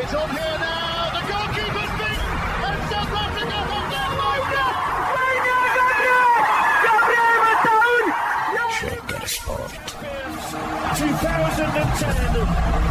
It's on here now. The goalkeeper's beaten, and South Africa have done Shaker Sport 2010.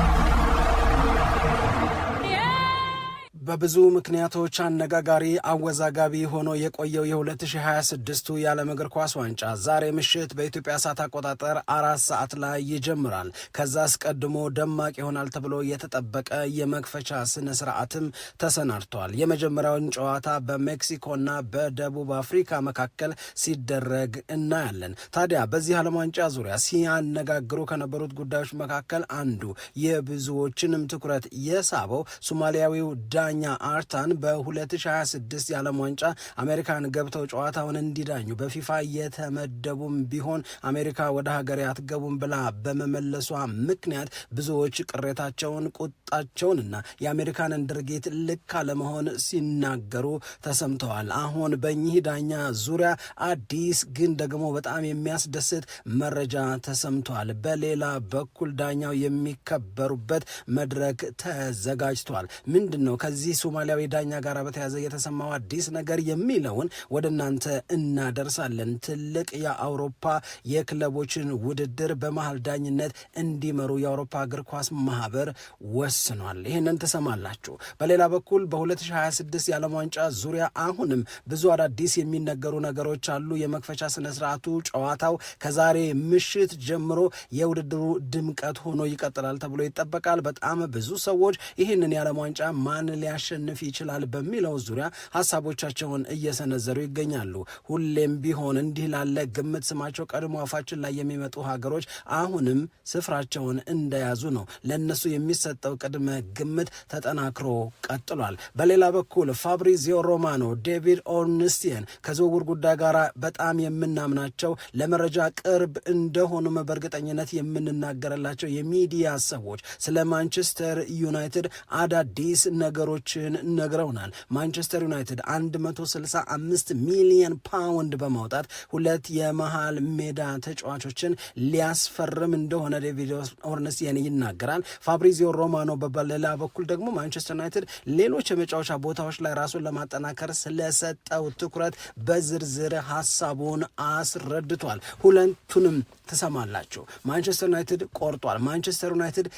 በብዙ ምክንያቶች አነጋጋሪ አወዛጋቢ ሆኖ የቆየው የ2026ቱ የዓለም እግር ኳስ ዋንጫ ዛሬ ምሽት በኢትዮጵያ ሰዓት አቆጣጠር 4 ሰዓት ላይ ይጀምራል። ከዛ አስቀድሞ ደማቅ ይሆናል ተብሎ የተጠበቀ የመክፈቻ ስነ ስርዓትም ተሰናድቷል። የመጀመሪያውን ጨዋታ በሜክሲኮና በደቡብ አፍሪካ መካከል ሲደረግ እናያለን። ታዲያ በዚህ ዓለም ዋንጫ ዙሪያ ሲያነጋግሩ ከነበሩት ጉዳዮች መካከል አንዱ የብዙዎችንም ትኩረት የሳበው ሶማሊያዊው ዳኛ አርታን በ2026 የዓለም ዋንጫ አሜሪካን ገብተው ጨዋታውን እንዲዳኙ በፊፋ የተመደቡም ቢሆን አሜሪካ ወደ ሀገር አትገቡም ብላ በመመለሷ ምክንያት ብዙዎች ቅሬታቸውን፣ ቁጣቸውንና የአሜሪካንን ድርጊት ልክ አለመሆን ሲናገሩ ተሰምተዋል። አሁን በእኚህ ዳኛ ዙሪያ አዲስ ግን ደግሞ በጣም የሚያስደስት መረጃ ተሰምቷል። በሌላ በኩል ዳኛው የሚከበሩበት መድረክ ተዘጋጅቷል። ምንድን ነው ከዚህ ሶማሊያዊ ዳኛ ጋር በተያዘ የተሰማው አዲስ ነገር የሚለውን ወደ እናንተ እናደርሳለን። ትልቅ የአውሮፓ የክለቦችን ውድድር በመሃል ዳኝነት እንዲመሩ የአውሮፓ እግር ኳስ ማህበር ወስኗል። ይህንን ትሰማላችሁ። በሌላ በኩል በ2026 የዓለም ዋንጫ ዙሪያ አሁንም ብዙ አዳዲስ የሚነገሩ ነገሮች አሉ። የመክፈቻ ስነስርዓቱ ጨዋታው ከዛሬ ምሽት ጀምሮ የውድድሩ ድምቀት ሆኖ ይቀጥላል ተብሎ ይጠበቃል። በጣም ብዙ ሰዎች ይህንን የዓለም ዋንጫ ማን ሊያሸንፍ ይችላል በሚለው ዙሪያ ሀሳቦቻቸውን እየሰነዘሩ ይገኛሉ። ሁሌም ቢሆን እንዲህ ላለ ግምት ስማቸው ቀድሞ አፋችን ላይ የሚመጡ ሀገሮች አሁንም ስፍራቸውን እንደያዙ ነው። ለነሱ የሚሰጠው ቅድመ ግምት ተጠናክሮ ቀጥሏል። በሌላ በኩል ፋብሪዚዮ ሮማኖ፣ ዴቪድ ኦርንስቲየን ከዝውውር ጉዳይ ጋር በጣም የምናምናቸው ለመረጃ ቅርብ እንደሆኑም በእርግጠኝነት የምንናገርላቸው የሚዲያ ሰዎች ስለ ማንቸስተር ዩናይትድ አዳዲስ ነገሮችን ነግረውናል። ማንቸስተር ዩናይትድ 165 ሚሊዮን ፓውንድ በማውጣት ሁለት የመሃል ሜዳ ተጫዋቾችን ሊያስፈርም እንደሆነ ዴቪድ ኦርንስቲየን ይናገራል። ፋብሪዚዮ ሮማኖ በሌላ በኩል ደግሞ ማንቸስተር ዩናይትድ ሌሎች የመጫወቻ ቦታዎች ላይ ራሱን ለማጠናከር ስለሰጠው ትኩረት በዝርዝር ሀሳቡን አስረድቷል። ሁለቱንም ትሰማላችሁ። ማንቸስተር ዩናይትድ ቆርጧል። ማንቸስተር ዩናይትድ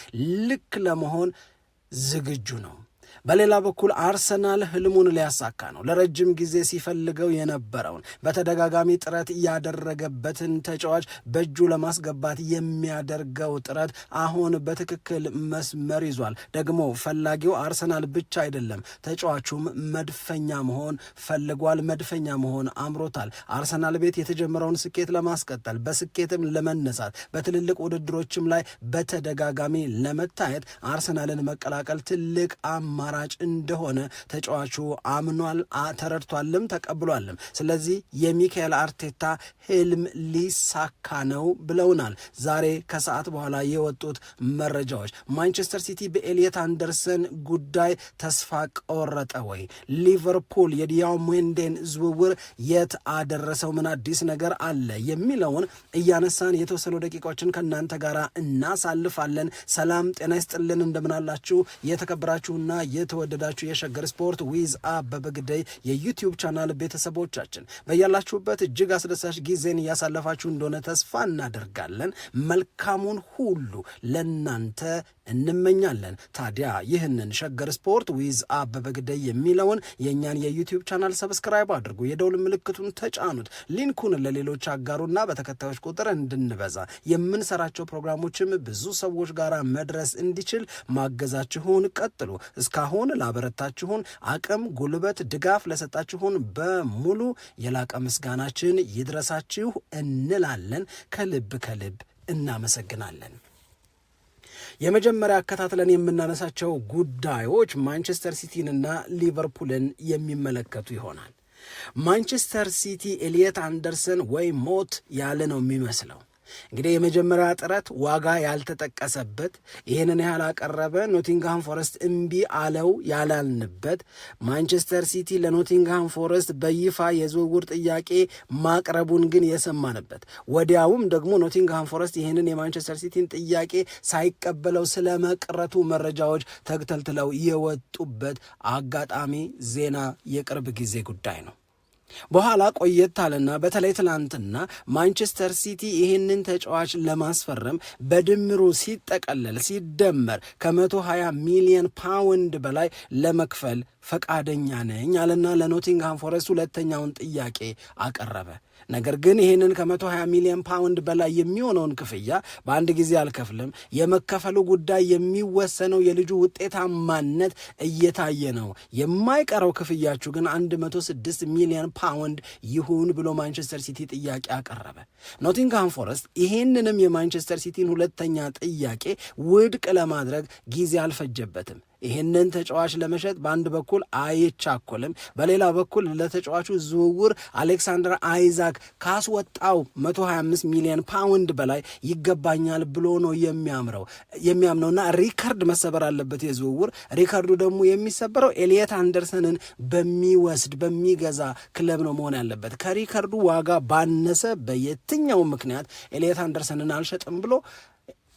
ልክ ለመሆን ዝግጁ ነው። በሌላ በኩል አርሰናል ህልሙን ሊያሳካ ነው። ለረጅም ጊዜ ሲፈልገው የነበረውን በተደጋጋሚ ጥረት ያደረገበትን ተጫዋች በእጁ ለማስገባት የሚያደርገው ጥረት አሁን በትክክል መስመር ይዟል። ደግሞ ፈላጊው አርሰናል ብቻ አይደለም፣ ተጫዋቹም መድፈኛ መሆን ፈልጓል። መድፈኛ መሆን አምሮታል። አርሰናል ቤት የተጀመረውን ስኬት ለማስቀጠል በስኬትም ለመነሳት በትልልቅ ውድድሮችም ላይ በተደጋጋሚ ለመታየት አርሰናልን መቀላቀል ትልቅ አማራጭ እንደሆነ ተጫዋቹ አምኗል፣ ተረድቷልም ተቀብሏልም። ስለዚህ የሚካኤል አርቴታ ህልም ሊሳካ ነው ብለውናል ዛሬ ከሰዓት በኋላ የወጡት መረጃዎች። ማንቸስተር ሲቲ በኤሊየት አንደርሰን ጉዳይ ተስፋ ቆረጠ ወይ? ሊቨርፑል የዲያሞንዴን ዝውውር የት አደረሰው? ምን አዲስ ነገር አለ? የሚለውን እያነሳን የተወሰኑ ደቂቃዎችን ከእናንተ ጋር እናሳልፋለን። ሰላም ጤና ይስጥልን፣ እንደምናላችሁ የተከበራችሁና የተወደዳችሁ የሸገር ስፖርት ዊዝ አበበ ግደይ የዩቲዩብ ቻናል ቤተሰቦቻችን በያላችሁበት እጅግ አስደሳች ጊዜን እያሳለፋችሁ እንደሆነ ተስፋ እናደርጋለን። መልካሙን ሁሉ ለናንተ እንመኛለን። ታዲያ ይህንን ሸገር ስፖርት ዊዝ አበበ ግደይ የሚለውን የእኛን የዩቲዩብ ቻናል ሰብስክራይብ አድርጉ፣ የደውል ምልክቱን ተጫኑት፣ ሊንኩን ለሌሎች አጋሩና በተከታዮች ቁጥር እንድንበዛ የምንሰራቸው ፕሮግራሞችም ብዙ ሰዎች ጋር መድረስ እንዲችል ማገዛችሁን ቀጥሉ። እስካሁን ላበረታችሁን አቅም፣ ጉልበት፣ ድጋፍ ለሰጣችሁን በሙሉ የላቀ ምስጋናችን ይድረሳችሁ እንላለን። ከልብ ከልብ እናመሰግናለን። የመጀመሪያ አከታትለን የምናነሳቸው ጉዳዮች ማንቸስተር ሲቲንና ሊቨርፑልን የሚመለከቱ ይሆናል። ማንቸስተር ሲቲ ኤሊየት አንደርሰን ወይ ሞት ያለ ነው የሚመስለው። እንግዲህ የመጀመሪያ ጥረት ዋጋ ያልተጠቀሰበት ይህንን ያህል አቀረበ፣ ኖቲንግሃም ፎረስት እምቢ አለው ያላልንበት፣ ማንቸስተር ሲቲ ለኖቲንግሃም ፎረስት በይፋ የዝውውር ጥያቄ ማቅረቡን ግን የሰማንበት፣ ወዲያውም ደግሞ ኖቲንግሃም ፎረስት ይህንን የማንቸስተር ሲቲን ጥያቄ ሳይቀበለው ስለመቅረቱ መረጃዎች ተግተልትለው የወጡበት አጋጣሚ ዜና የቅርብ ጊዜ ጉዳይ ነው። በኋላ ቆየት አለና በተለይ ትላንትና ማንቸስተር ሲቲ ይህንን ተጫዋች ለማስፈረም በድምሩ ሲጠቀለል ሲደመር ከ120 ሚሊዮን ፓውንድ በላይ ለመክፈል ፈቃደኛ ነኝ አለና ለኖቲንግሃም ፎረስት ሁለተኛውን ጥያቄ አቀረበ። ነገር ግን ይህንን ከ120 ሚሊዮን ፓውንድ በላይ የሚሆነውን ክፍያ በአንድ ጊዜ አልከፍልም፣ የመከፈሉ ጉዳይ የሚወሰነው የልጁ ውጤታማነት እየታየ ነው፣ የማይቀረው ክፍያችሁ ግን 106 ሚሊዮን ፓውንድ ይሁን ብሎ ማንቸስተር ሲቲ ጥያቄ አቀረበ። ኖቲንግሃም ፎረስት ይህንንም የማንቸስተር ሲቲን ሁለተኛ ጥያቄ ውድቅ ለማድረግ ጊዜ አልፈጀበትም። ይህንን ተጫዋች ለመሸጥ በአንድ በኩል አይቻኮልም፣ በሌላ በኩል ለተጫዋቹ ዝውውር አሌክሳንደር አይዛክ ካስወጣው 125 ሚሊዮን ፓውንድ በላይ ይገባኛል ብሎ ነው የሚያምነውና ሪከርድ መሰበር አለበት። የዝውውር ሪከርዱ ደግሞ የሚሰበረው ኤሊየት አንደርሰንን በሚገዛ ክለብ ነው መሆን ያለበት። ከሪከርዱ ዋጋ ባነሰ በየትኛው ምክንያት ኤሊየት አንደርሰንን አልሸጥም ብሎ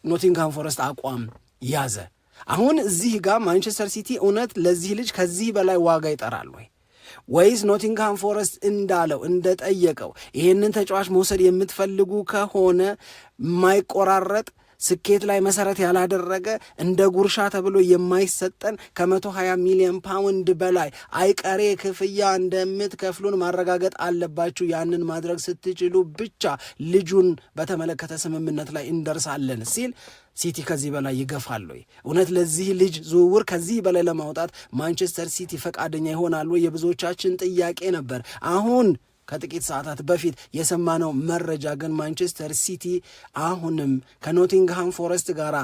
ኖቲንግሃም ፎረስት አቋም ያዘ። አሁን እዚህ ጋር ማንቸስተር ሲቲ እውነት ለዚህ ልጅ ከዚህ በላይ ዋጋ ይጠራል ወይስ ኖቲንግሃም ፎረስት እንዳለው እንደጠየቀው ይህንን ተጫዋች መውሰድ የምትፈልጉ ከሆነ የማይቆራረጥ ስኬት ላይ መሰረት ያላደረገ እንደ ጉርሻ ተብሎ የማይሰጠን ከ120 ሚሊዮን ፓውንድ በላይ አይቀሬ ክፍያ እንደምትከፍሉን ማረጋገጥ አለባችሁ። ያንን ማድረግ ስትችሉ ብቻ ልጁን በተመለከተ ስምምነት ላይ እንደርሳለን ሲል ሲቲ ከዚህ በላይ ይገፋል ወይ? እውነት ለዚህ ልጅ ዝውውር ከዚህ በላይ ለማውጣት ማንቸስተር ሲቲ ፈቃደኛ ይሆናል ወይ? የብዙዎቻችን ጥያቄ ነበር። አሁን ከጥቂት ሰዓታት በፊት የሰማነው መረጃ ግን ማንቸስተር ሲቲ አሁንም ከኖቲንግሃም ፎረስት ጋር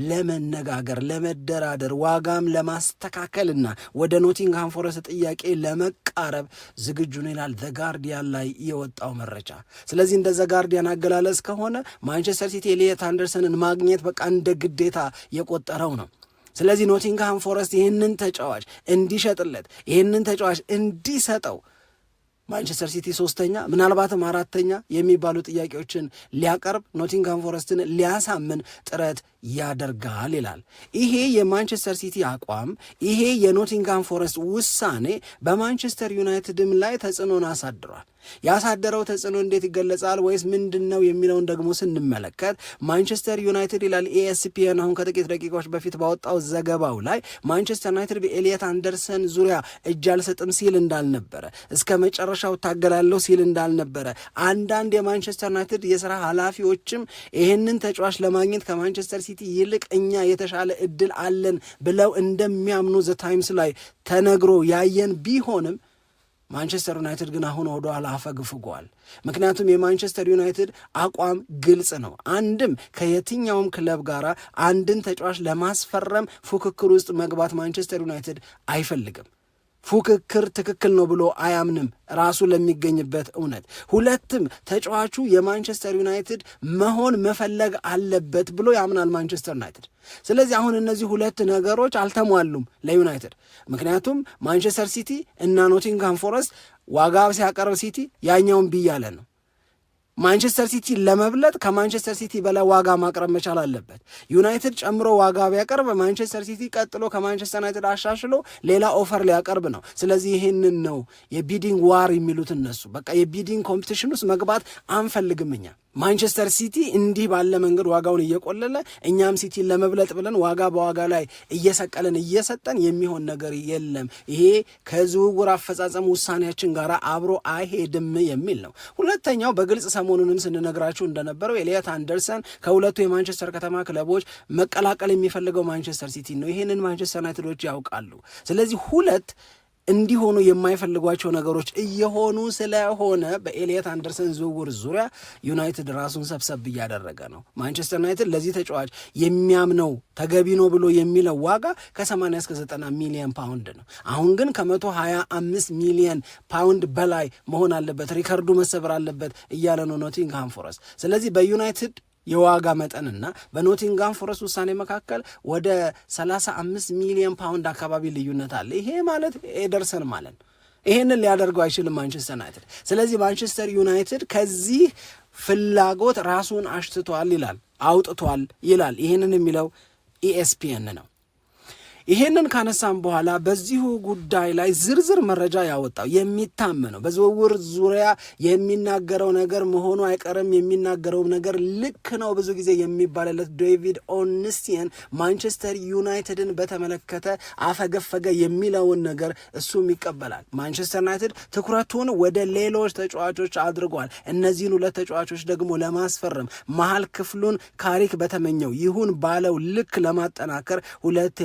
ለመነጋገር ለመደራደር፣ ዋጋም ለማስተካከልና ወደ ኖቲንግሃም ፎረስት ጥያቄ ለመቃረብ ዝግጁ ነው ይላል ዘ ጋርዲያን ላይ የወጣው መረጃ። ስለዚህ እንደ ዘ ጋርዲያን አገላለጽ ከሆነ ማንቸስተር ሲቲ ኤሊየት አንደርሰንን ማግኘት በቃ እንደ ግዴታ የቆጠረው ነው። ስለዚህ ኖቲንግሃም ፎረስት ይህንን ተጫዋች እንዲሸጥለት፣ ይህንን ተጫዋች እንዲሰጠው ማንቸስተር ሲቲ ሶስተኛ ምናልባትም አራተኛ የሚባሉ ጥያቄዎችን ሊያቀርብ ኖቲንግሃም ፎረስትን ሊያሳምን ጥረት ያደርጋል ይላል። ይሄ የማንቸስተር ሲቲ አቋም፣ ይሄ የኖቲንግሃም ፎረስት ውሳኔ በማንቸስተር ዩናይትድም ላይ ተጽዕኖን አሳድሯል። ያሳደረው ተጽዕኖ እንዴት ይገለጻል ወይስ ምንድን ነው የሚለውን ደግሞ ስንመለከት ማንቸስተር ዩናይትድ ይላል ኤኤስፒኤን አሁን ከጥቂት ደቂቃዎች በፊት ባወጣው ዘገባው ላይ ማንቸስተር ዩናይትድ በኤሊየት አንደርሰን ዙሪያ እጅ አልሰጥም ሲል እንዳልነበረ፣ እስከ መጨረሻው ታገላለሁ ሲል እንዳልነበረ፣ አንዳንድ የማንቸስተር ዩናይትድ የሥራ ኃላፊዎችም ይህንን ተጫዋች ለማግኘት ከማንቸስተር ሲቲ ይልቅ እኛ የተሻለ እድል አለን ብለው እንደሚያምኑ ዘ ታይምስ ላይ ተነግሮ ያየን ቢሆንም ማንቸስተር ዩናይትድ ግን አሁን ወደ ኋላ አፈግፍጓል። ምክንያቱም የማንቸስተር ዩናይትድ አቋም ግልጽ ነው። አንድም ከየትኛውም ክለብ ጋር አንድን ተጫዋች ለማስፈረም ፉክክር ውስጥ መግባት ማንቸስተር ዩናይትድ አይፈልግም። ፉክክር ትክክል ነው ብሎ አያምንም ራሱ ለሚገኝበት እውነት። ሁለትም ተጫዋቹ የማንቸስተር ዩናይትድ መሆን መፈለግ አለበት ብሎ ያምናል ማንቸስተር ዩናይትድ። ስለዚህ አሁን እነዚህ ሁለት ነገሮች አልተሟሉም ለዩናይትድ። ምክንያቱም ማንቸስተር ሲቲ እና ኖቲንግሃም ፎረስት ዋጋ ሲያቀርብ ሲቲ ያኛውን ብያለ ነው። ማንቸስተር ሲቲ ለመብለጥ ከማንቸስተር ሲቲ በላይ ዋጋ ማቅረብ መቻል አለበት። ዩናይትድ ጨምሮ ዋጋ ቢያቀርብ ማንቸስተር ሲቲ ቀጥሎ ከማንቸስተር ዩናይትድ አሻሽሎ ሌላ ኦፈር ሊያቀርብ ነው። ስለዚህ ይህንን ነው የቢዲንግ ዋር የሚሉት እነሱ። በቃ የቢዲንግ ኮምፒቲሽን ውስጥ መግባት አንፈልግም እኛ። ማንቸስተር ሲቲ እንዲህ ባለ መንገድ ዋጋውን እየቆለለ እኛም ሲቲን ለመብለጥ ብለን ዋጋ በዋጋ ላይ እየሰቀለን እየሰጠን የሚሆን ነገር የለም። ይሄ ከዝውውር አፈጻጸም ውሳኔያችን ጋር አብሮ አይሄድም የሚል ነው። ሁለተኛው በግልጽ ሰሞኑንም ስንነግራችሁ እንደነበረው ኤሊየት አንደርሰን ከሁለቱ የማንቸስተር ከተማ ክለቦች መቀላቀል የሚፈልገው ማንቸስተር ሲቲ ነው። ይህንን ማንቸስተር ዩናይትዶች ያውቃሉ። ስለዚህ ሁለት እንዲሆኑ የማይፈልጓቸው ነገሮች እየሆኑ ስለሆነ በኤሊየት አንደርሰን ዝውውር ዙሪያ ዩናይትድ ራሱን ሰብሰብ እያደረገ ነው። ማንቸስተር ዩናይትድ ለዚህ ተጫዋች የሚያምነው ተገቢ ነው ብሎ የሚለው ዋጋ ከ80 እስከ 90 ሚሊዮን ፓውንድ ነው። አሁን ግን ከ125 ሚሊዮን ፓውንድ በላይ መሆን አለበት፣ ሪከርዱ መሰበር አለበት እያለ ነው ኖቲንግሃም ፎረስት። ስለዚህ በዩናይትድ የዋጋ መጠንና በኖቲንጋም ፎረስት ውሳኔ መካከል ወደ 35 ሚሊዮን ፓውንድ አካባቢ ልዩነት አለ። ይሄ ማለት ኤደርሰን ማለት ነው። ይሄንን ሊያደርገው አይችልም ማንቸስተር ዩናይትድ። ስለዚህ ማንቸስተር ዩናይትድ ከዚህ ፍላጎት ራሱን አሽትቷል ይላል፣ አውጥቷል ይላል። ይሄንን የሚለው ESPN ነው። ይሄንን ካነሳም በኋላ በዚሁ ጉዳይ ላይ ዝርዝር መረጃ ያወጣው የሚታመነው በዝውውር ዙሪያ የሚናገረው ነገር መሆኑ አይቀርም፣ የሚናገረው ነገር ልክ ነው ብዙ ጊዜ የሚባልለት ዴቪድ ኦርንስቲየን ማንቸስተር ዩናይትድን በተመለከተ አፈገፈገ የሚለውን ነገር እሱም ይቀበላል። ማንቸስተር ዩናይትድ ትኩረቱን ወደ ሌሎች ተጫዋቾች አድርጓል። እነዚህን ሁለት ተጫዋቾች ደግሞ ለማስፈረም መሀል ክፍሉን ካሪክ በተመኘው ይሁን ባለው ልክ ለማጠናከር ሁለት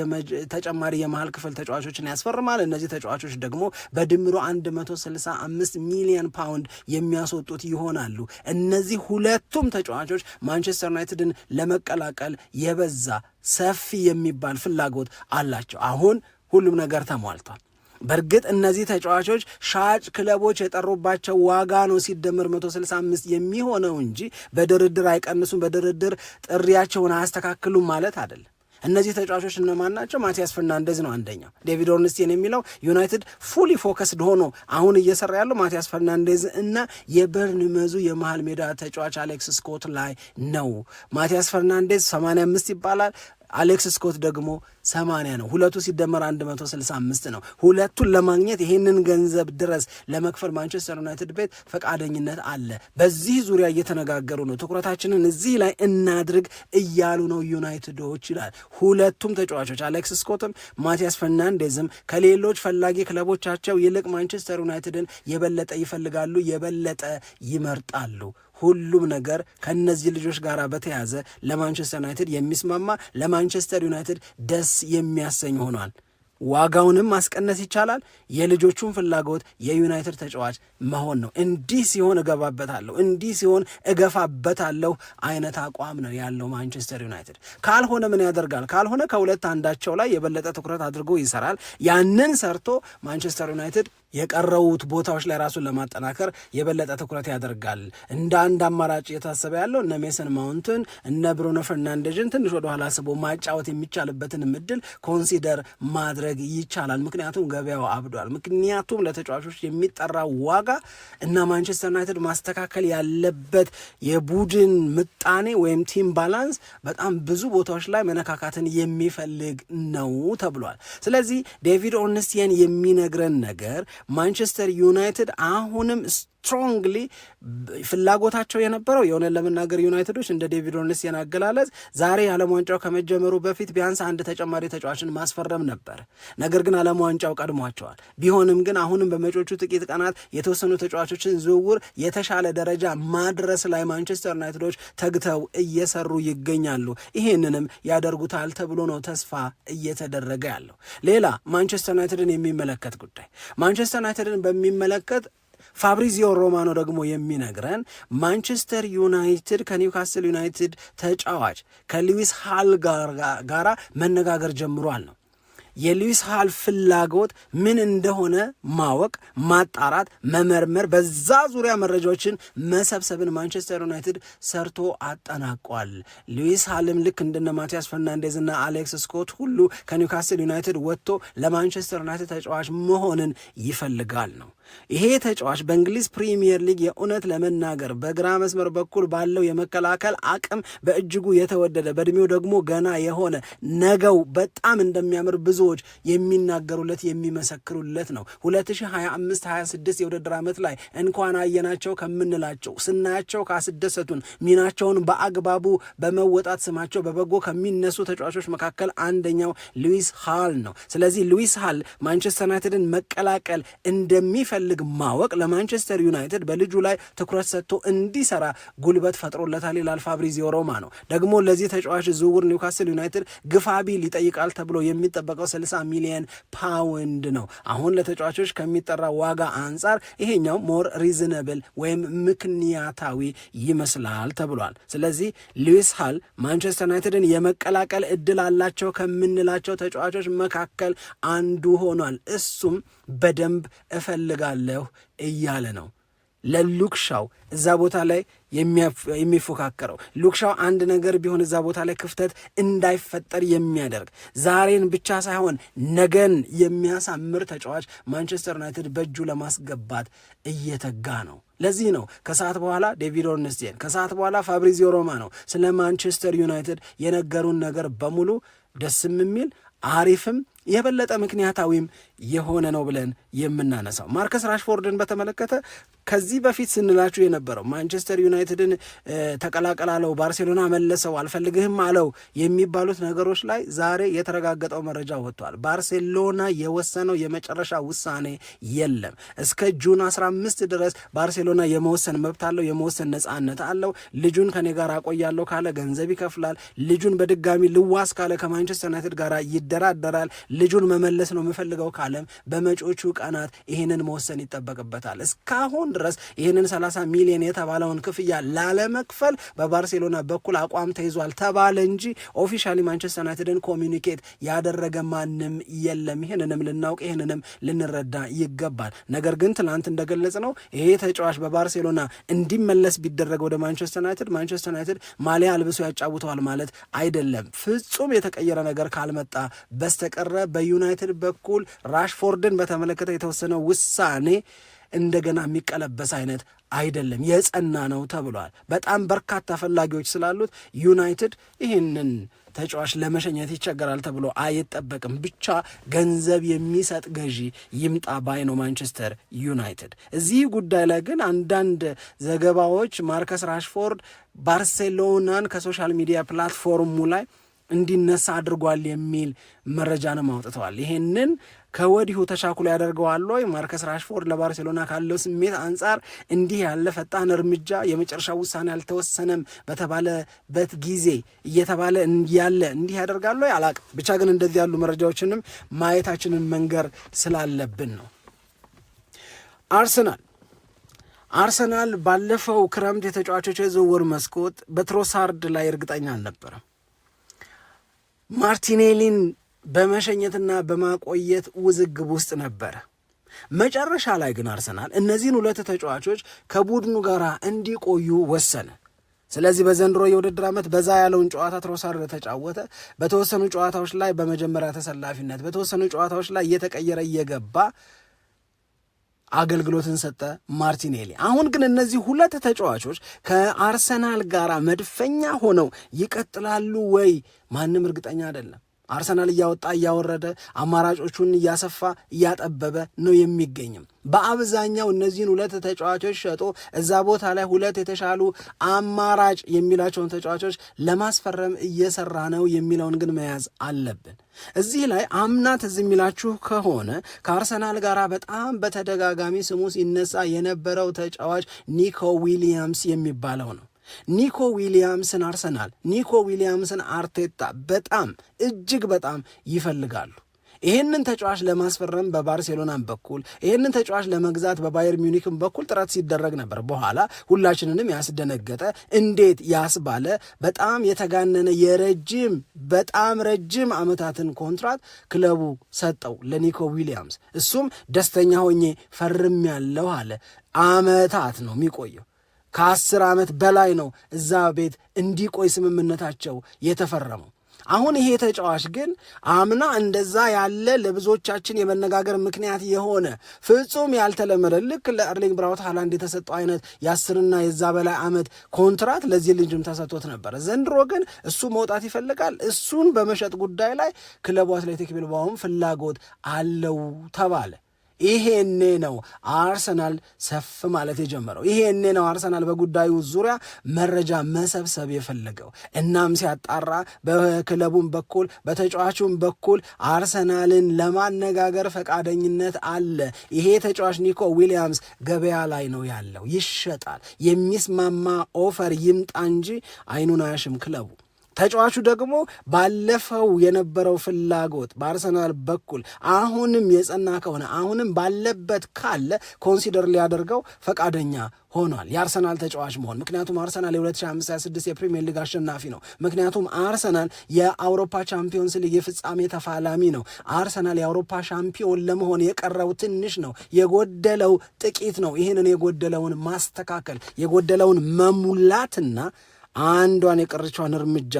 ተጨማሪ የመሃል ክፍል ተጫዋቾችን ያስፈርማል። እነዚህ ተጫዋቾች ደግሞ በድምሩ 165 ሚሊዮን ፓውንድ የሚያስወጡት ይሆናሉ። እነዚህ ሁለቱም ተጫዋቾች ማንቸስተር ዩናይትድን ለመቀላቀል የበዛ ሰፊ የሚባል ፍላጎት አላቸው። አሁን ሁሉም ነገር ተሟልቷል። በእርግጥ እነዚህ ተጫዋቾች ሻጭ ክለቦች የጠሩባቸው ዋጋ ነው ሲደመር 165 የሚሆነው እንጂ በድርድር አይቀንሱም፣ በድርድር ጥሪያቸውን አያስተካክሉም ማለት አይደለም። እነዚህ ተጫዋቾች እነማን ናቸው? ማቲያስ ፈርናንዴዝ ነው አንደኛው። ዴቪድ ኦርንስቲየን የሚለው ዩናይትድ ፉሊ ፎከስድ ሆኖ አሁን እየሰራ ያለው ማቲያስ ፈርናንዴዝ እና የበርንመዙ የመሃል ሜዳ ተጫዋች አሌክስ ስኮት ላይ ነው። ማቲያስ ፈርናንዴዝ 85 ይባላል፣ አሌክስ ስኮት ደግሞ 80 ነው። ሁለቱ ሲደመር 165 ነው። ሁለቱን ለማግኘት ይህንን ገንዘብ ድረስ ለመክፈል ማንቸስተር ዩናይትድ ቤት ፈቃደኝነት አለ። በዚህ ዙሪያ እየተነጋገሩ ነው። ትኩረታችንን እዚህ ላይ እናድርግ እያሉ ነው ዩናይትዶች ይላል። ሁለቱም ተጫዋቾች አሌክስ ስኮትም ማቲያስ ፈርናንዴዝም ከሌሎች ፈላጊ ክለቦቻቸው ይልቅ ማንቸስተር ዩናይትድን የበለጠ ይፈልጋሉ፣ የበለጠ ይመርጣሉ። ሁሉም ነገር ከነዚህ ልጆች ጋር በተያዘ ለማንቸስተር ዩናይትድ የሚስማማ ለማንቸስተር ዩናይትድ ደስ የሚያሰኝ ሆኗል። ዋጋውንም ማስቀነስ ይቻላል። የልጆቹን ፍላጎት የዩናይትድ ተጫዋች መሆን ነው። እንዲህ ሲሆን እገባበታለሁ፣ እንዲህ ሲሆን እገፋበታለሁ አይነት አቋም ነው ያለው ማንቸስተር ዩናይትድ። ካልሆነ ምን ያደርጋል? ካልሆነ ከሁለት አንዳቸው ላይ የበለጠ ትኩረት አድርጎ ይሰራል። ያንን ሰርቶ ማንቸስተር ዩናይትድ የቀረውት ቦታዎች ላይ ራሱን ለማጠናከር የበለጠ ትኩረት ያደርጋል። እንደ አንድ አማራጭ እየታሰበ ያለው እነ ሜሰን ማውንትን እነ ብሩኖ ፈርናንዴዝን ትንሽ ወደኋላ ስቦ ማጫወት የሚቻልበትን ምድል ኮንሲደር ማድረግ ይቻላል። ምክንያቱም ገበያው አብዷል። ምክንያቱም ለተጫዋቾች የሚጠራ ዋጋ እና ማንቸስተር ዩናይትድ ማስተካከል ያለበት የቡድን ምጣኔ ወይም ቲም ባላንስ በጣም ብዙ ቦታዎች ላይ መነካካትን የሚፈልግ ነው ተብሏል። ስለዚህ ዴቪድ ኦርንስቲየን የሚነግረን ነገር ማንቸስተር ዩናይትድ አሁንም ስትሮንግሊ ፍላጎታቸው የነበረው የሆነ ለመናገር ዩናይትዶች እንደ ዴቪድ ኦርንስቲየን አገላለጽ ዛሬ ዓለም ዋንጫው ከመጀመሩ በፊት ቢያንስ አንድ ተጨማሪ ተጫዋችን ማስፈረም ነበር። ነገር ግን ዓለም ዋንጫው ቀድሟቸዋል። ቢሆንም ግን አሁንም በመጪዎቹ ጥቂት ቀናት የተወሰኑ ተጫዋቾችን ዝውውር የተሻለ ደረጃ ማድረስ ላይ ማንቸስተር ዩናይትዶች ተግተው እየሰሩ ይገኛሉ። ይሄንንም ያደርጉታል ተብሎ ነው ተስፋ እየተደረገ ያለው። ሌላ ማንቸስተር ዩናይትድን የሚመለከት ጉዳይ ማንቸስተር ዩናይትድን በሚመለከት ፋብሪዚዮ ሮማኖ ደግሞ የሚነግረን ማንቸስተር ዩናይትድ ከኒውካስል ዩናይትድ ተጫዋች ከሉዊስ ሃል ጋራ መነጋገር ጀምሯል ነው። የሉዊስ ሃል ፍላጎት ምን እንደሆነ ማወቅ፣ ማጣራት፣ መመርመር፣ በዛ ዙሪያ መረጃዎችን መሰብሰብን ማንቸስተር ዩናይትድ ሰርቶ አጠናቋል። ሉዊስ ሃልም ልክ እንደነ ማቲያስ ፈርናንዴዝ እና አሌክስ ስኮት ሁሉ ከኒውካስል ዩናይትድ ወጥቶ ለማንቸስተር ዩናይትድ ተጫዋች መሆንን ይፈልጋል ነው። ይሄ ተጫዋች በእንግሊዝ ፕሪሚየር ሊግ የእውነት ለመናገር በግራ መስመር በኩል ባለው የመከላከል አቅም በእጅጉ የተወደደ በእድሜው ደግሞ ገና የሆነ ነገው በጣም እንደሚያምር ብዙዎች የሚናገሩለት የሚመሰክሩለት ነው። 2025-26 የውድድር ዓመት ላይ እንኳን አየናቸው ከምንላቸው ስናያቸው ካስደሰቱን ሚናቸውን በአግባቡ በመወጣት ስማቸው በበጎ ከሚነሱ ተጫዋቾች መካከል አንደኛው ሉዊስ ሃል ነው። ስለዚህ ሉዊስ ሃል ማንቸስተር ዩናይትድን መቀላቀል እንደሚፈልግ ማወቅ ለማንቸስተር ዩናይትድ በልጁ ላይ ትኩረት ሰጥቶ እንዲሰራ ጉልበት ፈጥሮለታል ይላል ፋብሪዚዮ ሮማኖ። ደግሞ ለዚህ ተጫዋች ዝውውር ኒውካስል ዩናይትድ ግፋቢል ይጠይቃል ተብሎ የሚጠበቀው 60 ሚሊዮን ፓውንድ ነው። አሁን ለተጫዋቾች ከሚጠራ ዋጋ አንጻር ይሄኛው ሞር ሪዝነብል ወይም ምክንያታዊ ይመስላል ተብሏል። ስለዚህ ሉዊስ ሃል ማንቸስተር ዩናይትድን የመቀላቀል እድል አላቸው ከምንላቸው ተጫዋቾች መካከል አንዱ ሆኗል። እሱም በደንብ እፈልጋለሁ እያለ ነው። ለሉክሻው እዛ ቦታ ላይ የሚፎካከረው ሉክሻው አንድ ነገር ቢሆን እዛ ቦታ ላይ ክፍተት እንዳይፈጠር የሚያደርግ ዛሬን ብቻ ሳይሆን ነገን የሚያሳምር ተጫዋች ማንቸስተር ዩናይትድ በእጁ ለማስገባት እየተጋ ነው። ለዚህ ነው ከሰዓት በኋላ ዴቪድ ኦርንስቴን ከሰዓት በኋላ ፋብሪዚዮ ሮማኖ ስለ ማንቸስተር ዩናይትድ የነገሩን ነገር በሙሉ ደስም የሚል አሪፍም የበለጠ ምክንያታዊም የሆነ ነው ብለን የምናነሳው። ማርከስ ራሽፎርድን በተመለከተ ከዚህ በፊት ስንላችሁ የነበረው ማንቸስተር ዩናይትድን ተቀላቀላለው፣ ባርሴሎና መለሰው፣ አልፈልግህም አለው የሚባሉት ነገሮች ላይ ዛሬ የተረጋገጠው መረጃ ወጥቷል። ባርሴሎና የወሰነው የመጨረሻ ውሳኔ የለም። እስከ ጁን 15 ድረስ ባርሴሎና የመወሰን መብት አለው፣ የመወሰን ነጻነት አለው። ልጁን ከኔ ጋር አቆያለሁ ካለ ገንዘብ ይከፍላል። ልጁን በድጋሚ ልዋስ ካለ ከማንቸስተር ዩናይትድ ጋር ይደራደራል። ልጁን መመለስ ነው የምፈልገው ካለም በመጪዎቹ ቀናት ይህንን መወሰን ይጠበቅበታል። እስካሁን ድረስ ይህንን 30 ሚሊዮን የተባለውን ክፍያ ላለመክፈል በባርሴሎና በኩል አቋም ተይዟል ተባለ እንጂ ኦፊሻሊ ማንቸስተር ዩናይትድን ኮሚኒኬት ያደረገ ማንም የለም። ይህንንም ልናውቅ ይህንንም ልንረዳ ይገባል። ነገር ግን ትናንት እንደገለጽ ነው ይሄ ተጫዋች በባርሴሎና እንዲመለስ ቢደረግ ወደ ማንቸስተር ዩናይትድ ማሊያ አልብሶ ያጫውተዋል ማለት አይደለም። ፍጹም የተቀየረ ነገር ካልመጣ በስተቀረ በዩናይትድ በኩል ራሽፎርድን በተመለከተ የተወሰነው ውሳኔ እንደገና የሚቀለበስ አይነት አይደለም፣ የጸና ነው ተብሏል። በጣም በርካታ ፈላጊዎች ስላሉት ዩናይትድ ይህንን ተጫዋች ለመሸኘት ይቸገራል ተብሎ አይጠበቅም። ብቻ ገንዘብ የሚሰጥ ገዢ ይምጣ ባይ ነው ማንቸስተር ዩናይትድ። እዚህ ጉዳይ ላይ ግን አንዳንድ ዘገባዎች ማርከስ ራሽፎርድ ባርሴሎናን ከሶሻል ሚዲያ ፕላትፎርሙ ላይ እንዲነሳ አድርጓል የሚል መረጃንም አውጥተዋል። ይሄንን ከወዲሁ ተቻኩሎ ያደርገዋል ወይ? ማርከስ ራሽፎርድ ለባርሴሎና ካለው ስሜት አንጻር እንዲህ ያለ ፈጣን እርምጃ የመጨረሻ ውሳኔ አልተወሰነም በተባለበት ጊዜ እየተባለ ያለ እንዲህ ያደርጋል ወይ? አላቅም። ብቻ ግን እንደዚህ ያሉ መረጃዎችንም ማየታችንን መንገር ስላለብን ነው። አርሰናል ባለፈው ክረምት የተጫዋቾች የዝውውር መስኮት በትሮሳርድ ላይ እርግጠኛ አልነበረም። ማርቲኔሊን በመሸኘትና በማቆየት ውዝግብ ውስጥ ነበረ። መጨረሻ ላይ ግን አርሰናል እነዚህን ሁለት ተጫዋቾች ከቡድኑ ጋር እንዲቆዩ ወሰነ። ስለዚህ በዘንድሮ የውድድር ዓመት በዛ ያለውን ጨዋታ ትሮሳርድ ተጫወተ። በተወሰኑ ጨዋታዎች ላይ በመጀመሪያ ተሰላፊነት፣ በተወሰኑ ጨዋታዎች ላይ እየተቀየረ እየገባ አገልግሎትን ሰጠ ማርቲኔሊ። አሁን ግን እነዚህ ሁለት ተጫዋቾች ከአርሰናል ጋር መድፈኛ ሆነው ይቀጥላሉ ወይ? ማንም እርግጠኛ አይደለም። አርሰናል እያወጣ እያወረደ አማራጮቹን እያሰፋ እያጠበበ ነው የሚገኝም። በአብዛኛው እነዚህን ሁለት ተጫዋቾች ሸጦ እዛ ቦታ ላይ ሁለት የተሻሉ አማራጭ የሚላቸውን ተጫዋቾች ለማስፈረም እየሰራ ነው የሚለውን ግን መያዝ አለብን። እዚህ ላይ አምናት እዚህ የሚላችሁ ከሆነ ከአርሰናል ጋር በጣም በተደጋጋሚ ስሙ ሲነሳ የነበረው ተጫዋች ኒኮ ዊሊያምስ የሚባለው ነው። ኒኮ ዊሊያምስን አርሰናል፣ ኒኮ ዊሊያምስን አርቴታ በጣም እጅግ በጣም ይፈልጋሉ። ይህንን ተጫዋች ለማስፈረም በባርሴሎናም በኩል ይህንን ተጫዋች ለመግዛት በባየር ሚዩኒክም በኩል ጥረት ሲደረግ ነበር። በኋላ ሁላችንንም ያስደነገጠ እንዴት ያስባለ በጣም የተጋነነ በጣም ረጅም ዓመታትን ኮንትራት ክለቡ ሰጠው ለኒኮ ዊሊያምስ። እሱም ደስተኛ ሆኜ ፈርም ያለው አለ። ዓመታት ነው የሚቆየው። ከ10 ዓመት በላይ ነው እዛ ቤት እንዲቆይ ስምምነታቸው የተፈረመው። አሁን ይሄ ተጫዋች ግን አምና እንደዛ ያለ ለብዙዎቻችን የመነጋገር ምክንያት የሆነ ፍጹም ያልተለመደ ልክ ለኤርሊንግ ብራውት ሃላንድ የተሰጠው አይነት የ10ና የዛ በላይ ዓመት ኮንትራት ለዚህ ልጅም ተሰጥቶት ነበር። ዘንድሮ ግን እሱ መውጣት ይፈልጋል። እሱን በመሸጥ ጉዳይ ላይ ክለቡ አትሌቲክ ቢልባኦም ፍላጎት አለው ተባለ። ይሄኔ ነው አርሰናል ሰፍ ማለት የጀመረው። ይሄኔ ነው አርሰናል በጉዳዩ ዙሪያ መረጃ መሰብሰብ የፈለገው። እናም ሲያጣራ በክለቡም በኩል በተጫዋቹም በኩል አርሰናልን ለማነጋገር ፈቃደኝነት አለ። ይሄ ተጫዋች ኒኮ ዊሊያምስ ገበያ ላይ ነው ያለው፣ ይሸጣል። የሚስማማ ኦፈር ይምጣ እንጂ አይኑን አያሽም ክለቡ። ተጫዋቹ ደግሞ ባለፈው የነበረው ፍላጎት በአርሰናል በኩል አሁንም የጸና ከሆነ አሁንም ባለበት ካለ ኮንሲደር ሊያደርገው ፈቃደኛ ሆኗል የአርሰናል ተጫዋች መሆን። ምክንያቱም አርሰናል የ2025/26 የፕሪሚየር ሊግ አሸናፊ ነው። ምክንያቱም አርሰናል የአውሮፓ ቻምፒዮንስ ሊግ የፍጻሜ ተፋላሚ ነው። አርሰናል የአውሮፓ ሻምፒዮን ለመሆን የቀረው ትንሽ ነው፣ የጎደለው ጥቂት ነው። ይህንን የጎደለውን ማስተካከል፣ የጎደለውን መሙላትና አንዷን የቀረቿን እርምጃ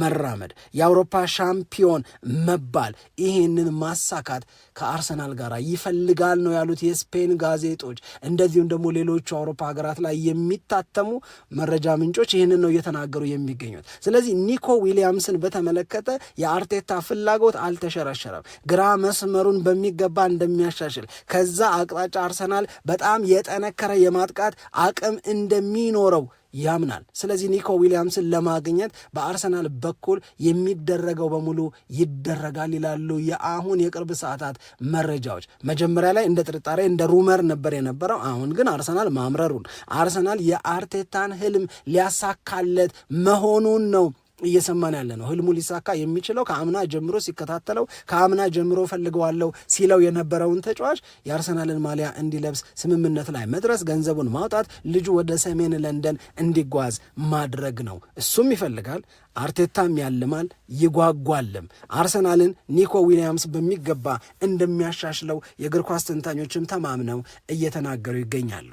መራመድ፣ የአውሮፓ ሻምፒዮን መባል፣ ይህንን ማሳካት ከአርሰናል ጋር ይፈልጋል ነው ያሉት የስፔን ጋዜጦች። እንደዚሁም ደግሞ ሌሎቹ አውሮፓ ሀገራት ላይ የሚታተሙ መረጃ ምንጮች ይህንን ነው እየተናገሩ የሚገኙት። ስለዚህ ኒኮ ዊሊያምስን በተመለከተ የአርቴታ ፍላጎት አልተሸረሸረም። ግራ መስመሩን በሚገባ እንደሚያሻሽል፣ ከዛ አቅጣጫ አርሰናል በጣም የጠነከረ የማጥቃት አቅም እንደሚኖረው ያምናል። ስለዚህ ኒኮ ዊሊያምስን ለማግኘት በአርሰናል በኩል የሚደረገው በሙሉ ይደረጋል ይላሉ የአሁን የቅርብ ሰዓታት መረጃዎች። መጀመሪያ ላይ እንደ ጥርጣሬ እንደ ሩመር ነበር የነበረው። አሁን ግን አርሰናል ማምረሩን፣ አርሰናል የአርቴታን ህልም ሊያሳካለት መሆኑን ነው እየሰማን ያለ ነው። ህልሙ ሊሳካ የሚችለው ከአምና ጀምሮ ሲከታተለው ከአምና ጀምሮ ፈልገዋለው ሲለው የነበረውን ተጫዋች የአርሰናልን ማሊያ እንዲለብስ ስምምነት ላይ መድረስ፣ ገንዘቡን ማውጣት፣ ልጁ ወደ ሰሜን ለንደን እንዲጓዝ ማድረግ ነው። እሱም ይፈልጋል፣ አርቴታም ያልማል ይጓጓልም። አርሰናልን ኒኮ ዊሊያምስ በሚገባ እንደሚያሻሽለው የእግር ኳስ ተንታኞችም ተማምነው እየተናገሩ ይገኛሉ።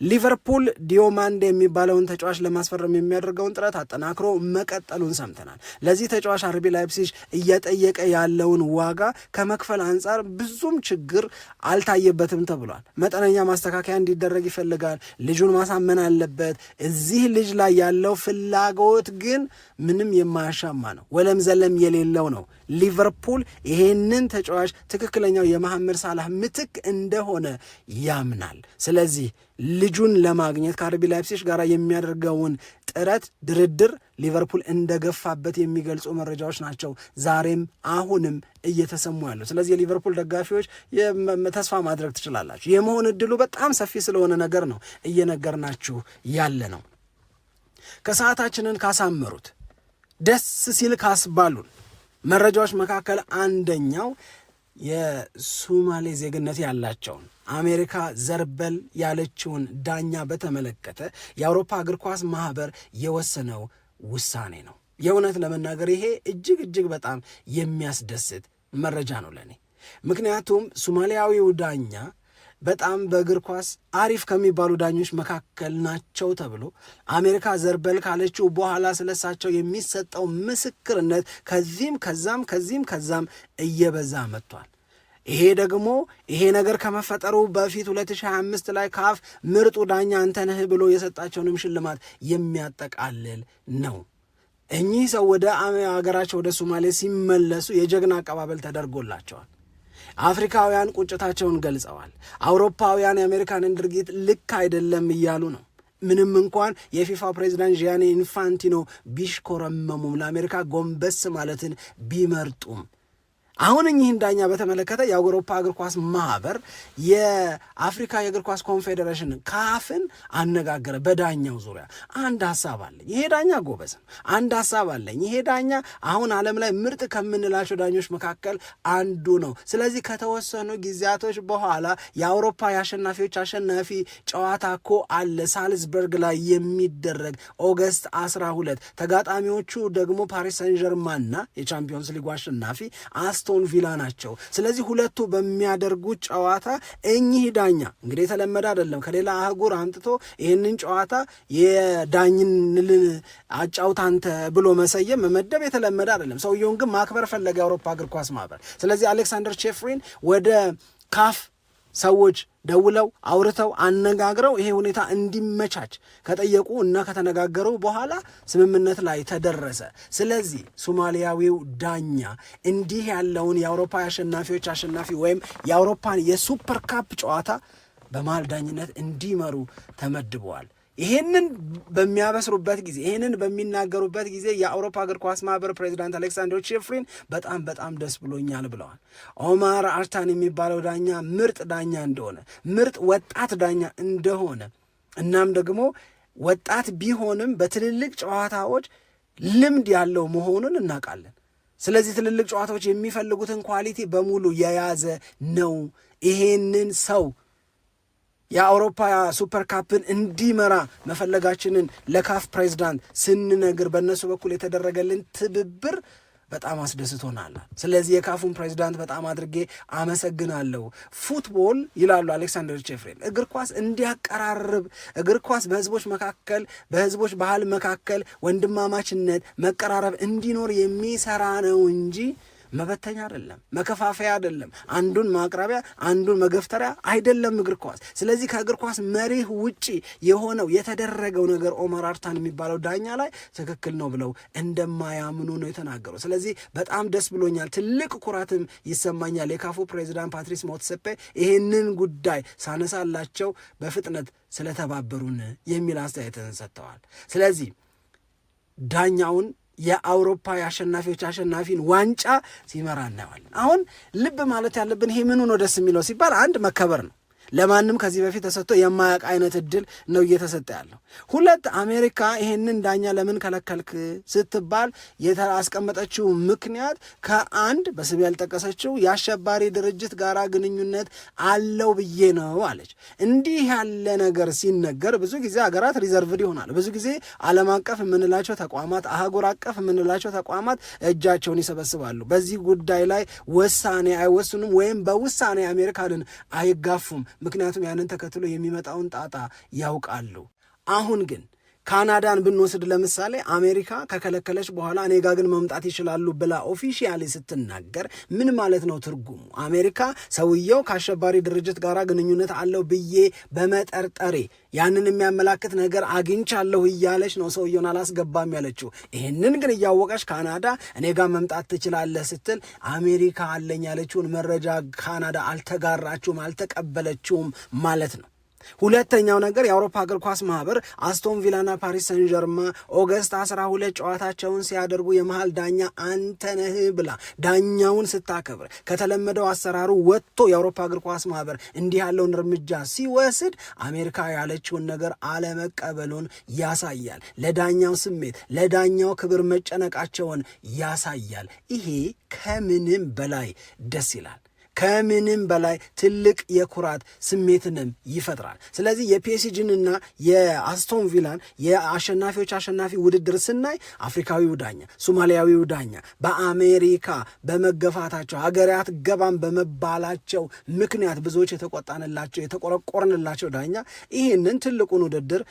ሊቨርፑል ዲዮማንድ የሚባለውን ተጫዋች ለማስፈረም የሚያደርገውን ጥረት አጠናክሮ መቀጠሉን ሰምተናል። ለዚህ ተጫዋች አርቢ ላይፕሲጅ እየጠየቀ ያለውን ዋጋ ከመክፈል አንጻር ብዙም ችግር አልታየበትም ተብሏል። መጠነኛ ማስተካከያ እንዲደረግ ይፈልጋል። ልጁን ማሳመን አለበት። እዚህ ልጅ ላይ ያለው ፍላጎት ግን ምንም የማያሻማ ነው፣ ወለም ዘለም የሌለው ነው። ሊቨርፑል ይሄንን ተጫዋች ትክክለኛው የመሐመድ ሳላህ ምትክ እንደሆነ ያምናል። ስለዚህ ልጁን ለማግኘት ከአርቢ ላይፕሲጅ ጋር የሚያደርገውን ጥረት ድርድር ሊቨርፑል እንደገፋበት የሚገልጹ መረጃዎች ናቸው ዛሬም አሁንም እየተሰሙ ያሉ። ስለዚህ የሊቨርፑል ደጋፊዎች ተስፋ ማድረግ ትችላላችሁ። የመሆን እድሉ በጣም ሰፊ ስለሆነ ነገር ነው እየነገርናችሁ ያለ ነው። ከሰዓታችንን ካሳመሩት ደስ ሲል ካስባሉን መረጃዎች መካከል አንደኛው የሱማሌ ዜግነት ያላቸውን አሜሪካ ዘርበል ያለችውን ዳኛ በተመለከተ የአውሮፓ እግር ኳስ ማህበር የወሰነው ውሳኔ ነው። የእውነት ለመናገር ይሄ እጅግ በጣም የሚያስደስት መረጃ ነው ለኔ። ምክንያቱም ሱማሊያዊው ዳኛ በጣም በእግር ኳስ አሪፍ ከሚባሉ ዳኞች መካከል ናቸው ተብሎ አሜሪካ ዘርበል ካለችው በኋላ ስለሳቸው የሚሰጠው ምስክርነት ከዚህም ከዛም እየበዛ መጥቷል። ይሄ ደግሞ ይሄ ነገር ከመፈጠሩ በፊት 2025 ላይ ካፍ ምርጡ ዳኛ አንተነህ ብሎ የሰጣቸውንም ሽልማት የሚያጠቃልል ነው። እኚህ ሰው ወደ አገራቸው ወደ ሶማሌ ሲመለሱ የጀግና አቀባበል ተደርጎላቸዋል። አፍሪካውያን ቁጭታቸውን ገልጸዋል። አውሮፓውያን የአሜሪካንን ድርጊት ልክ አይደለም እያሉ ነው። ምንም እንኳን የፊፋ ፕሬዚዳንት ጂያኒ ኢንፋንቲኖ ቢሽኮረመሙም ለአሜሪካ ጎንበስ ማለትን ቢመርጡም አሁን እኚህን ዳኛ በተመለከተ የአውሮፓ እግር ኳስ ማህበር የአፍሪካ የእግር ኳስ ኮንፌዴሬሽን ካፍን አነጋገረ። በዳኛው ዙሪያ አንድ ሀሳብ አለኝ፣ ይሄ ዳኛ ጎበዝ ነው። አንድ ሀሳብ አለኝ፣ ይሄ ዳኛ አሁን ዓለም ላይ ምርጥ ከምንላቸው ዳኞች መካከል አንዱ ነው። ስለዚህ ከተወሰኑ ጊዜያቶች በኋላ የአውሮፓ የአሸናፊዎች አሸናፊ ጨዋታ እኮ አለ ሳልዝበርግ ላይ የሚደረግ ኦገስት 12 ተጋጣሚዎቹ ደግሞ ፓሪስ ሰን ጀርማንና የቻምፒዮንስ ሊጉ አሸናፊ አስቶን ቪላ ናቸው። ስለዚህ ሁለቱ በሚያደርጉት ጨዋታ እኚህ ዳኛ እንግዲህ የተለመደ አይደለም፣ ከሌላ አህጉር አምጥቶ ይህንን ጨዋታ የዳኝን አጫውታንተ ብሎ መሰየም መመደብ የተለመደ አይደለም። ሰውየውን ግን ማክበር ፈለገ የአውሮፓ እግር ኳስ ማህበር። ስለዚህ አሌክሳንደር ቼፍሪን ወደ ካፍ ሰዎች ደውለው አውርተው አነጋግረው ይሄ ሁኔታ እንዲመቻች ከጠየቁ እና ከተነጋገሩ በኋላ ስምምነት ላይ ተደረሰ። ስለዚህ ሶማሊያዊው ዳኛ እንዲህ ያለውን የአውሮፓ አሸናፊዎች አሸናፊ ወይም የአውሮፓን የሱፐር ካፕ ጨዋታ በመሃል ዳኝነት እንዲመሩ ተመድበዋል። ይሄንን በሚያበስሩበት ጊዜ ይሄንን በሚናገሩበት ጊዜ የአውሮፓ እግር ኳስ ማህበር ፕሬዚዳንት አሌክሳንደር ቼፍሪን በጣም ደስ ብሎኛል ብለዋል። ኦማር አርታን የሚባለው ዳኛ ምርጥ ዳኛ እንደሆነ፣ ምርጥ ወጣት ዳኛ እንደሆነ እናም ደግሞ ወጣት ቢሆንም በትልልቅ ጨዋታዎች ልምድ ያለው መሆኑን እናውቃለን። ስለዚህ ትልልቅ ጨዋታዎች የሚፈልጉትን ኳሊቲ በሙሉ የያዘ ነው። ይሄንን ሰው የአውሮፓ ሱፐር ካፕን እንዲመራ መፈለጋችንን ለካፍ ፕሬዝዳንት ስንነግር በእነሱ በኩል የተደረገልን ትብብር በጣም አስደስቶናል። ስለዚህ የካፉን ፕሬዝዳንት በጣም አድርጌ አመሰግናለሁ። ፉትቦል ይላሉ አሌክሳንደር ቼፍሬን እግር ኳስ እንዲያቀራርብ፣ እግር ኳስ በህዝቦች መካከል በህዝቦች ባህል መካከል ወንድማማችነት፣ መቀራረብ እንዲኖር የሚሰራ ነው እንጂ መበተኛ አይደለም፣ መከፋፈያ አይደለም፣ አንዱን ማቅረቢያ አንዱን መገፍተሪያ አይደለም እግር ኳስ። ስለዚህ ከእግር ኳስ መሪህ ውጪ የሆነው የተደረገው ነገር ኦማር አርታን የሚባለው ዳኛ ላይ ትክክል ነው ብለው እንደማያምኑ ነው የተናገሩ። ስለዚህ በጣም ደስ ብሎኛል፣ ትልቅ ኩራትም ይሰማኛል። የካፉ ፕሬዚዳንት ፓትሪስ ሞትሴፔ ይህንን ጉዳይ ሳነሳላቸው በፍጥነት ስለተባበሩን የሚል አስተያየትን ሰጥተዋል። ስለዚህ ዳኛውን የአውሮፓ የአሸናፊዎች አሸናፊን ዋንጫ ሲመራ እናየዋለን። አሁን ልብ ማለት ያለብን ይሄ ምኑ ነው ደስ የሚለው ሲባል አንድ መከበር ነው። ለማንም ከዚህ በፊት ተሰጥቶ የማያውቅ አይነት እድል ነው እየተሰጠ ያለው። ሁለት አሜሪካ ይሄንን ዳኛ ለምን ከለከልክ ስትባል ያስቀመጠችው ምክንያት ከአንድ በስም ያልጠቀሰችው የአሸባሪ ድርጅት ጋር ግንኙነት አለው ብዬ ነው አለች። እንዲህ ያለ ነገር ሲነገር ብዙ ጊዜ ሀገራት ሪዘርቭድ ይሆናል። ብዙ ጊዜ ዓለም አቀፍ የምንላቸው ተቋማት፣ አህጉር አቀፍ የምንላቸው ተቋማት እጃቸውን ይሰበስባሉ። በዚህ ጉዳይ ላይ ውሳኔ አይወስኑም ወይም በውሳኔ አሜሪካንን አይጋፉም። ምክንያቱም ያንን ተከትሎ የሚመጣውን ጣጣ ያውቃሉ። አሁን ግን ካናዳን ብንወስድ ለምሳሌ አሜሪካ ከከለከለች በኋላ እኔ ጋ ግን መምጣት ይችላሉ ብላ ኦፊሻሊ ስትናገር ምን ማለት ነው ትርጉሙ? አሜሪካ ሰውየው ከአሸባሪ ድርጅት ጋር ግንኙነት አለው ብዬ በመጠርጠሬ ያንን የሚያመላክት ነገር አግኝቻለሁ እያለች ነው ሰውየውን አላስገባም ያለችው። ይህንን ግን እያወቀች ካናዳ እኔ ጋር መምጣት ትችላለህ ስትል አሜሪካ አለኝ ያለችውን መረጃ ካናዳ አልተጋራችውም፣ አልተቀበለችውም ማለት ነው። ሁለተኛው ነገር የአውሮፓ እግር ኳስ ማህበር አስቶን ቪላና ፓሪስ ሰን ጀርማ ኦገስት 12 ጨዋታቸውን ሲያደርጉ የመሃል ዳኛ አንተነህ ብላ ዳኛውን ስታከብር ከተለመደው አሰራሩ ወጥቶ የአውሮፓ እግር ኳስ ማህበር እንዲህ ያለውን እርምጃ ሲወስድ አሜሪካ ያለችውን ነገር አለመቀበሉን ያሳያል። ለዳኛው ስሜት፣ ለዳኛው ክብር መጨነቃቸውን ያሳያል። ይሄ ከምንም በላይ ደስ ይላል። ከምንም በላይ ትልቅ የኩራት ስሜትንም ይፈጥራል። ስለዚህ የፒኤስጂንና የአስቶን ቪላን የአሸናፊዎች አሸናፊ ውድድር ስናይ አፍሪካዊው ዳኛ፣ ሶማሊያዊው ዳኛ በአሜሪካ በመገፋታቸው ሀገር አትገባም በመባላቸው ምክንያት ብዙዎች የተቆጣንላቸው የተቆረቆርንላቸው ዳኛ ይህንን ትልቁን ውድድር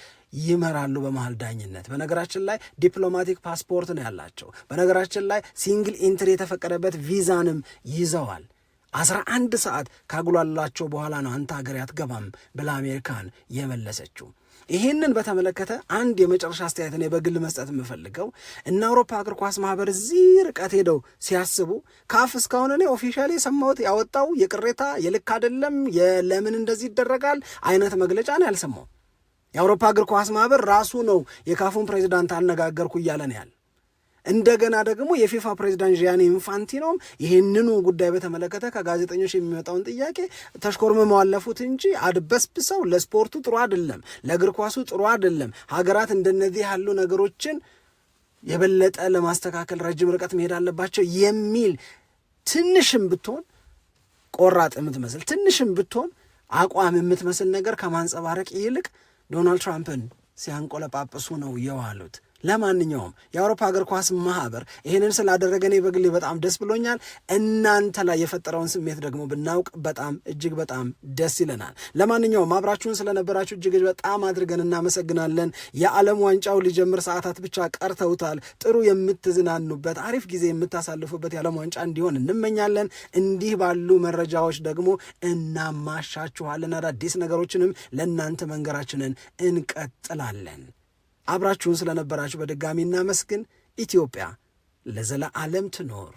ይመራሉ በመሃል ዳኝነት። በነገራችን ላይ ዲፕሎማቲክ ፓስፖርት ነው ያላቸው። በነገራችን ላይ ሲንግል ኢንትሪ የተፈቀደበት ቪዛንም ይዘዋል። 11 ሰዓት ካጉላላቸው በኋላ ነው አንተ ሀገር አትገባም ብላ አሜሪካን የመለሰችው። ይህንን በተመለከተ አንድ የመጨረሻ አስተያየት እኔ በግል መስጠት የምፈልገው እና አውሮፓ እግር ኳስ ማህበር እዚህ ርቀት ሄደው ሲያስቡ ካፍ እስካሁን እኔ ኦፊሻሊ የሰማሁት ያወጣው የቅሬታ የልክ አይደለም የለምን እንደዚህ ይደረጋል አይነት መግለጫ ነው ያልሰማው። የአውሮፓ እግር ኳስ ማህበር ራሱ ነው የካፉን ፕሬዚዳንት አነጋገርኩ እያለ ነው ያለ። እንደገና ደግሞ የፊፋ ፕሬዚዳንት ጂያኒ ኢንፋንቲኖም ይህንኑ ጉዳይ በተመለከተ ከጋዜጠኞች የሚመጣውን ጥያቄ ተሽኮርመው አለፉት እንጂ አድበስብሰው ለስፖርቱ ጥሩ አይደለም፣ ለእግር ኳሱ ጥሩ አይደለም፣ ሀገራት እንደነዚህ ያሉ ነገሮችን የበለጠ ለማስተካከል ረጅም ርቀት መሄድ አለባቸው የሚል ትንሽም ብትሆን ቆራጥ የምትመስል ትንሽም ብትሆን አቋም የምትመስል ነገር ከማንጸባረቅ ይልቅ ዶናልድ ትራምፕን ሲያንቆለጳጵሱ ነው የዋሉት። ለማንኛውም የአውሮፓ እግር ኳስ ማህበር ይህንን ስላደረገ እኔ በግሌ በጣም ደስ ብሎኛል። እናንተ ላይ የፈጠረውን ስሜት ደግሞ ብናውቅ በጣም እጅግ በጣም ደስ ይለናል። ለማንኛውም አብራችሁን ስለነበራችሁ እጅግ በጣም አድርገን እናመሰግናለን። የዓለም ዋንጫው ሊጀምር ሰዓታት ብቻ ቀርተውታል። ጥሩ የምትዝናኑበት አሪፍ ጊዜ የምታሳልፉበት የዓለም ዋንጫ እንዲሆን እንመኛለን። እንዲህ ባሉ መረጃዎች ደግሞ እናማሻችኋለን። አዳዲስ ነገሮችንም ለእናንተ መንገራችንን እንቀጥላለን። አብራችሁን ስለነበራችሁ በድጋሚ እናመስግን። ኢትዮጵያ ለዘለዓለም ትኖር።